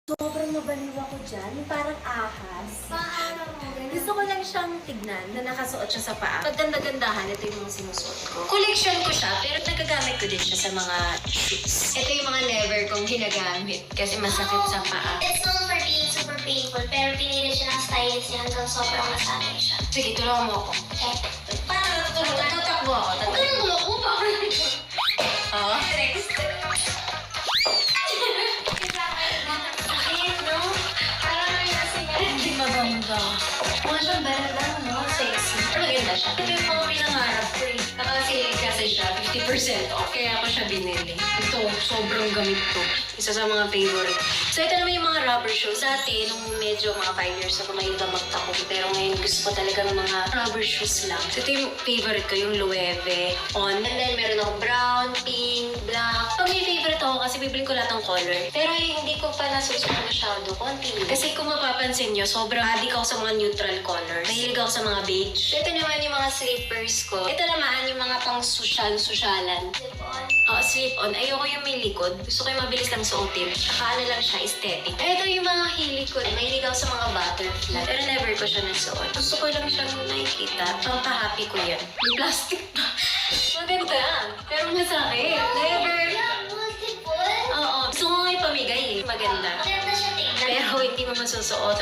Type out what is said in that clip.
Sobrang mabaliw ako dyan. Yung parang ahas. Paano mo? Gusto ko lang siyang tignan na nakasuot siya sa paa. Pagganda-gandahan, ito yung mga sinusuot ko. Collection ko siya, pero nagagamit ko din siya sa mga shoes. Ito yung mga never kong ginagamit kasi masakit sa paa. It's known for being super painful, pero pinili siya ng stylist niya hanggang sobrang nasanay siya. Sige, tulungan mo ako. Okay. Paano natutulog? Tatakbo ako. Huwag ka nang gumako pa. Oo. Next. Sakit, no? Parang nangyasi nga. Hindi maganda. Mukha siyang better lang, no? Sexy. Pero maganda siya. Ito yung mga pinangarap ko eh. Nakasili kasi siya, 50% off. Kaya ako siya binili. Ito, sobrang gamit ko. Isa sa mga favorite. So ito naman yung mga rubber shoes. Dati, nung medyo mga 5 years ako, mahilig ako magtakong. Pero ngayon gusto ko talaga ng mga rubber shoes lang. So ito yung favorite ko, yung Loewe On. And then meron akong brown, pink, black. Pag may favorite ako kasi bibili ko lahat ng color. Pero hindi ko pa nasusunod masyado. Konti. Kasi kung mapapansin nyo, sobrang addict ako sa mga neutral colors. Mahilig ako sa mga beige. Ito naman yung mga slippers ko. Ito naman yung mga pang susyalan. Lip-on. Slip-on. Ayoko yung may likod. Gusto ko yung mabilis lang suotin. Saka ano lang siya, aesthetic. Ito yung mga hilig ko. Mahilig ako sa mga butterfly. Pero never ko siya nasuot. Gusto ko lang siyang nakikita. Pampahappy ko yan. May plastic pa. Maganda. Pero masakit. Never. Yeah, multiple. Oo. Gusto ko nga ipamigay eh. Maganda. Maganda siya tingnan. Pero hindi mo masusuot.